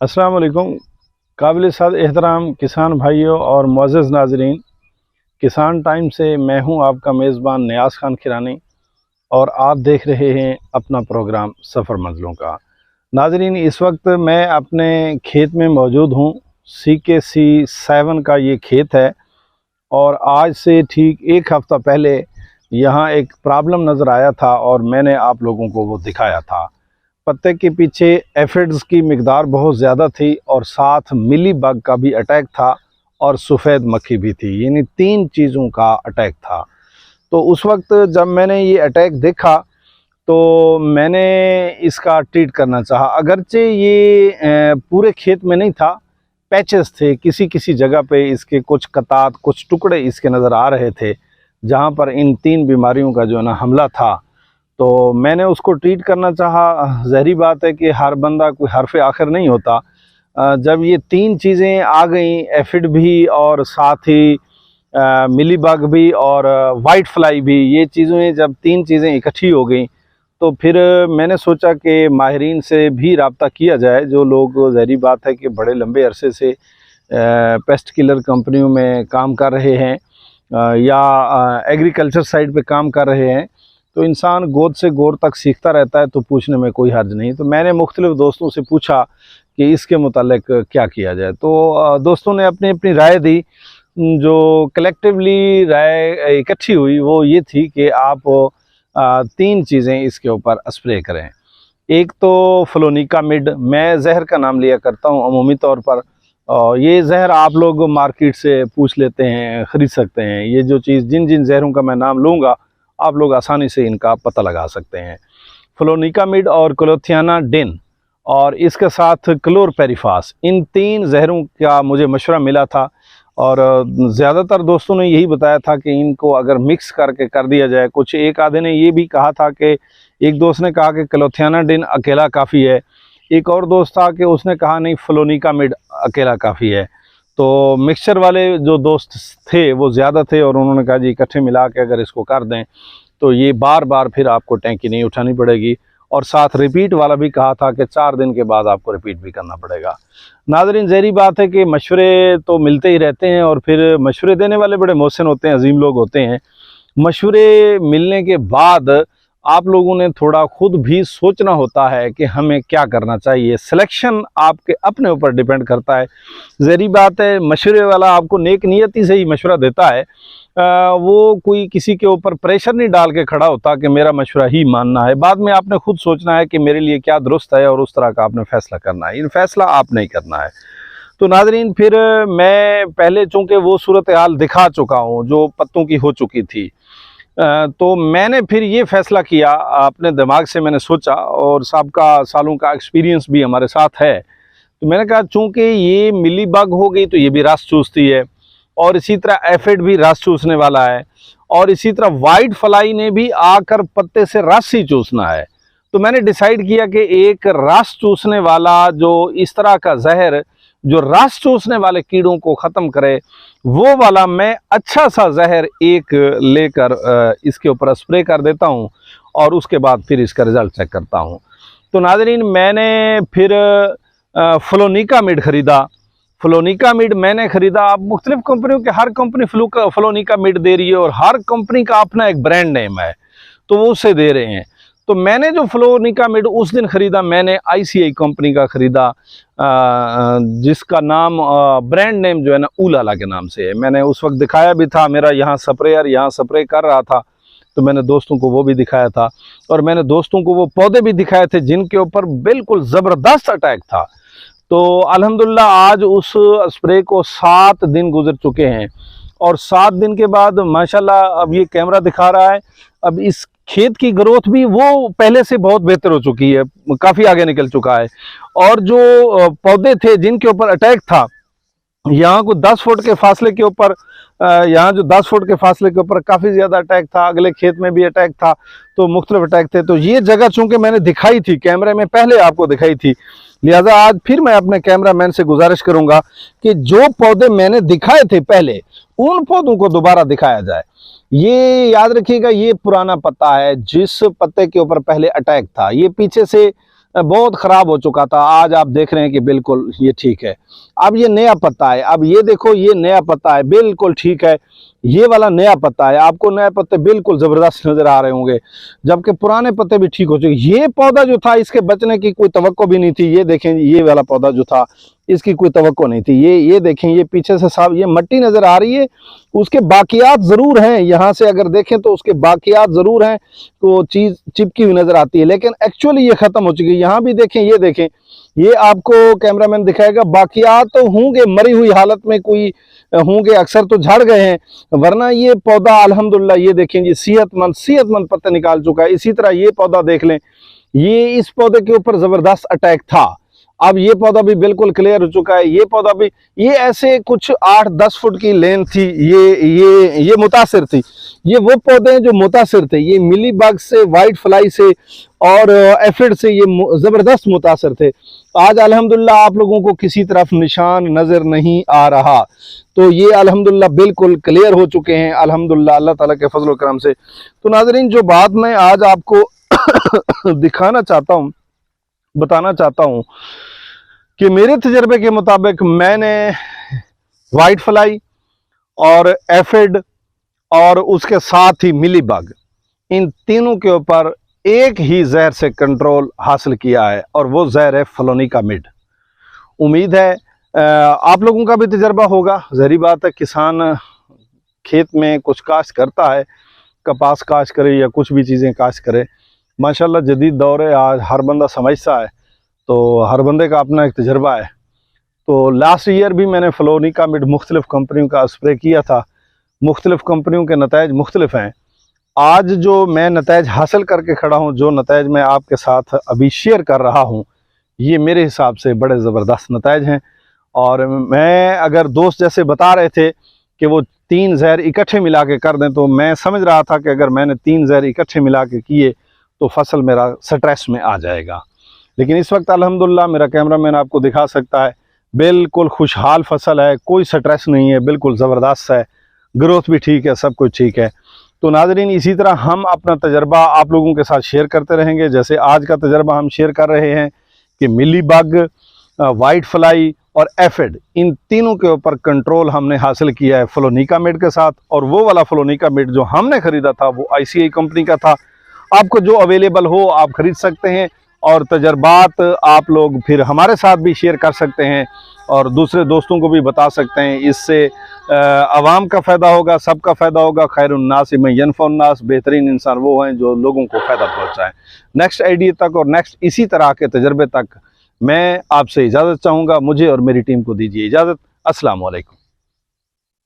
अस्सलाम वालेकुम। काबिल सद एहतराम किसान भाइयों और मुअज़्ज़ज़ नाज़रीन, किसान टाइम से मैं हूं आपका मेज़बान नियाज़ खान किरानी और आप देख रहे हैं अपना प्रोग्राम सफ़र मंज़िलों का। नाज़रीन, इस वक्त मैं अपने खेत में मौजूद हूं। CKC7 का ये खेत है और आज से ठीक एक हफ़्ता पहले यहाँ एक प्रॉब्लम नज़र आया था और मैंने आप लोगों को वो दिखाया था। पत्ते के पीछे एफिड्स की मिकदार बहुत ज़्यादा थी और साथ मिली बग का भी अटैक था और सफ़ेद मक्खी भी थी, यानी 3 चीज़ों का अटैक था। तो उस वक्त जब मैंने ये अटैक देखा तो मैंने इसका ट्रीट करना चाहा। अगरचे ये पूरे खेत में नहीं था, पैचेस थे, किसी किसी जगह पे इसके कुछ कतात, कुछ टुकड़े इसके नज़र आ रहे थे जहाँ पर इन 3 बीमारियों का जो है ना हमला था। तो मैंने उसको ट्रीट करना चाहा। ज़ाहिरी बात है कि हर बंदा कोई हरफ़ आखिर नहीं होता। जब ये 3 चीज़ें आ गईं, एफिड भी और साथ ही मिलीबग भी और वाइट फ्लाई भी, ये चीज़ें जब 3 चीज़ें इकट्ठी हो गई तो फिर मैंने सोचा कि माहिरीन से भी रब्ता किया जाए, जो लोग ज़ाहिरी बात है कि बड़े लंबे अरसे से पेस्ट किलर कंपनियों में काम कर रहे हैं या एग्रीकल्चर साइड पे काम कर रहे हैं। तो इंसान गोद से गोर तक सीखता रहता है, तो पूछने में कोई हर्ज नहीं। तो मैंने मुख्तलिफ़ दोस्तों से पूछा कि इसके मुतालिक क्या किया जाए। तो दोस्तों ने अपनी अपनी राय दी। जो कलेक्टिवली राय इकट्ठी हुई वो ये थी कि आप 3 चीज़ें इसके ऊपर स्प्रे करें। एक तो फ्लोनिकामिड, मैं जहर का नाम लिया करता हूँ अमूमी तौर पर। ये जहर आप लोग मार्केट से पूछ लेते हैं, ख़रीद सकते हैं। ये जो चीज़ जिन जिन जहरों का मैं नाम लूँगा आप लोग आसानी से इनका पता लगा सकते हैं। फ्लोनिकामिड और क्लोथियानाडिन और इसके साथ क्लोरपेरिफास, इन 3 जहरों का मुझे मशवरा मिला था और ज़्यादातर दोस्तों ने यही बताया था कि इनको अगर मिक्स करके कर दिया जाए। कुछ एक आधे ने ये भी कहा था कि एक दोस्त ने कहा कि क्लोथियानाडिन अकेला काफ़ी है, एक और दोस्त था कि उसने कहा नहीं फ्लोनिकामिड अकेला काफ़ी है। तो मिक्सचर वाले जो दोस्त थे वो ज़्यादा थे और उन्होंने कहा जी इकट्ठे मिला के अगर इसको कर दें तो ये बार बार फिर आपको टैंकी नहीं उठानी पड़ेगी। और साथ रिपीट वाला भी कहा था कि 4 दिन के बाद आपको रिपीट भी करना पड़ेगा। नाज़रीन, ज़हरी बात है कि मशवरे तो मिलते ही रहते हैं और फिर मशवरे देने वाले बड़े मोहसिन होते हैं, अजीम लोग होते हैं। मशवरे मिलने के बाद आप लोगों ने थोड़ा खुद भी सोचना होता है कि हमें क्या करना चाहिए। सिलेक्शन आपके अपने ऊपर डिपेंड करता है। ज़हरी बात है, मशवरे वाला आपको नेक नियति से ही मशवरा देता है। वो कोई किसी के ऊपर प्रेशर नहीं डाल के खड़ा होता कि मेरा मशवरा ही मानना है। बाद में आपने खुद सोचना है कि मेरे लिए क्या दुरुस्त है और उस तरह का आपने फ़ैसला करना है। ये फ़ैसला आपने ही करना है। तो नाज़रीन, फिर मैं पहले चूँकि वो सूरत हाल दिखा चुका हूँ जो पत्तों की हो चुकी थी, तो मैंने फिर ये फ़ैसला किया, अपने दिमाग से मैंने सोचा और सबका सालों का एक्सपीरियंस भी हमारे साथ है। तो मैंने कहा चूँकि ये मिलीबग हो गई तो ये भी रस चूसती है और इसी तरह एफिड भी रस चूसने वाला है और इसी तरह वाइट फ्लाई ने भी आकर पत्ते से रस ही चूसना है। तो मैंने डिसाइड किया कि एक रस चूसने वाला जो इस तरह का जहर जो रस चूसने वाले कीड़ों को ख़त्म करे, वो वाला मैं अच्छा सा जहर एक लेकर इसके ऊपर स्प्रे कर देता हूँ और उसके बाद फिर इसका रिज़ल्ट चेक करता हूँ। तो नाज़रीन, मैंने फिर फ्लोनिकामिड ख़रीदा। फ्लोनिकामिड मैंने ख़रीदा। अब मुख्तलिफ़ कंपनियों के हर कंपनी फ्लोनिकामिड दे रही है और हर कंपनी का अपना एक ब्रांड नेम है, तो वो उससे दे रहे हैं। तो मैंने जो फ्लोनिकामिड उस दिन ख़रीदा, मैंने ICI कंपनी का ख़रीदा, जिसका नाम ब्रांड नेम जो है ना ऊलाला के नाम से है। मैंने उस वक्त दिखाया भी था, मेरा यहाँ स्प्रेयर यहाँ स्प्रे कर रहा था तो मैंने दोस्तों को वो भी दिखाया था और मैंने दोस्तों को वो पौधे भी दिखाए थे जिनके ऊपर बिल्कुल ज़बरदस्त अटैक था। तो अल्हम्दुलिल्लाह आज उस स्प्रे को 7 दिन गुजर चुके हैं और 7 दिन के बाद माशाल्लाह अब ये कैमरा दिखा रहा है, अब इस खेत की ग्रोथ भी वो पहले से बहुत बेहतर हो चुकी है, काफ़ी आगे निकल चुका है। और जो पौधे थे जिनके ऊपर अटैक था, यहाँ को 10 फुट के फासले के ऊपर, यहाँ जो 10 फुट के फासले के ऊपर काफ़ी ज़्यादा अटैक था, अगले खेत में भी अटैक था, तो मुख्तलिफ अटैक थे। तो ये जगह चूँकि मैंने दिखाई थी कैमरे में, पहले आपको दिखाई थी, लिहाजा आज फिर मैं अपने कैमरा मैन से गुजारिश करूँगा कि जो पौधे मैंने दिखाए थे पहले, उन पौधों को दोबारा दिखाया जाए। ये याद रखिएगा, ये पुराना पत्ता है जिस पत्ते के ऊपर पहले अटैक था। ये पीछे से बहुत ख़राब हो चुका था। आज आप देख रहे हैं कि बिल्कुल ये ठीक है। अब ये नया पत्ता है, अब ये देखो ये नया पत्ता है, बिल्कुल ठीक है। ये वाला नया पत्ता है, आपको नए पत्ते बिल्कुल ज़बरदस्त नज़र आ रहे होंगे, जबकि पुराने पत्ते भी ठीक हो चुके। ये पौधा जो था इसके बचने की कोई तवक्को भी नहीं थी। ये देखें, ये वाला पौधा जो था इसकी कोई तवक्को नहीं थी। ये देखें, ये पीछे से साफ ये मट्टी नज़र आ रही है, उसके बाकियात ज़रूर हैं। यहाँ से अगर देखें तो उसके बाकियात ज़रूर हैं, तो चीज़ चिपकी हुई नज़र आती है, लेकिन एक्चुअली ये ख़त्म हो चुकी है। यहाँ भी देखें, ये देखें, ये आपको कैमरामैन दिखाएगा, बाकियात तो होंगे मरी हुई हालत में, कोई होंगे, अक्सर तो झड़ गए हैं, वरना ये पौधा अल्हम्दुलिल्लाह ये देखें, ये सेहतमंद पत्ते निकाल चुका है। इसी तरह ये पौधा देख लें, ये इस पौधे के ऊपर ज़बरदस्त अटैक था, अब ये पौधा भी बिल्कुल क्लियर हो चुका है। ये पौधा भी, ये ऐसे कुछ 8-10 फुट की लेंथ थी, ये मुतासिर थी। ये वो पौधे हैं जो मुतासिर थे, ये मिली बग से, वाइट फ्लाई से और एफिड से ये ज़बरदस्त मुतासिर थे। आज अल्हम्दुलिल्लाह आप लोगों को किसी तरफ निशान नज़र नहीं आ रहा, तो ये अल्हम्दुलिल्लाह बिल्कुल क्लियर हो चुके हैं अल्हम्दुलिल्लाह अल्लाह ताला के फजल करम से। तो नाज़रीन, जो बात मैं आज आपको दिखाना चाहता हूँ, बताना चाहता हूँ कि मेरे तजर्बे के मुताबिक मैंने वाइट फ्लाई और एफिड और उसके साथ ही मिली बग, इन तीनों के ऊपर एक ही जहर से कंट्रोल हासिल किया है, और वो जहर है फ्लोनिकामिड। उम्मीद है आप लोगों का भी तजर्बा होगा। ज़ाहिर बात है, किसान खेत में कुछ काश्त करता है, कपास काश्त करे या कुछ भी चीज़ें काश्त करे, माशाल्लाह जदीद दौर है, आज हर बंदा समझता है, तो हर बंदे का अपना एक तजर्बा है। तो लास्ट ईयर भी मैंने फ्लोनिकामिड मुख्तलिफ़ कंपनियों का स्प्रे किया था, मुख्तलिफ़ कंपनियों के नताइज मुख्तलिफ़ हैं। आज जो मैं नताइज हासिल करके खड़ा हूँ, जो नताइज मैं आपके साथ अभी शेयर कर रहा हूँ, ये मेरे हिसाब से बड़े ज़बरदस्त नताइज हैं। और मैं, अगर दोस्त जैसे बता रहे थे कि वो 3 जहर इकट्ठे मिला के कर दें, तो मैं समझ रहा था कि अगर मैंने 3 जहर इकट्ठे मिला के किए तो फसल मेरा स्ट्रेस में आ जाएगा। लेकिन इस वक्त अल्हम्दुलिल्लाह मेरा कैमरामैन आपको दिखा सकता है, बिल्कुल खुशहाल फसल है, कोई स्ट्रेस नहीं है, बिल्कुल ज़बरदस्त है, ग्रोथ भी ठीक है, सब कुछ ठीक है। तो नाज़रीन, इसी तरह हम अपना तजर्बा आप लोगों के साथ शेयर करते रहेंगे। जैसे आज का तजर्बा हम शेयर कर रहे हैं कि मिली बग, वाइट फ्लाई और एफिड, इन तीनों के ऊपर कंट्रोल हमने हासिल किया है फ्लोनिकामिड के साथ। और वो वाला फ्लोनिकामिड जो हमने ख़रीदा था वो ICI कंपनी का था। आपको जो अवेलेबल हो आप ख़रीद सकते हैं, और तजर्बात आप लोग फिर हमारे साथ भी शेयर कर सकते हैं और दूसरे दोस्तों को भी बता सकते हैं। इससे आवाम का फ़ायदा होगा, सबका फ़ायदा होगा। खैरुन्नास में यनफ़उन्नास, बेहतरीन इंसान वो हैं जो लोगों को फ़ायदा पहुँचाएँ। नेक्स्ट आइडिया तक और नेक्स्ट इसी तरह के तजर्बे तक मैं आपसे इजाज़त चाहूँगा। मुझे और मेरी टीम को दीजिए इजाज़त। अस्सलाम वालेकुम।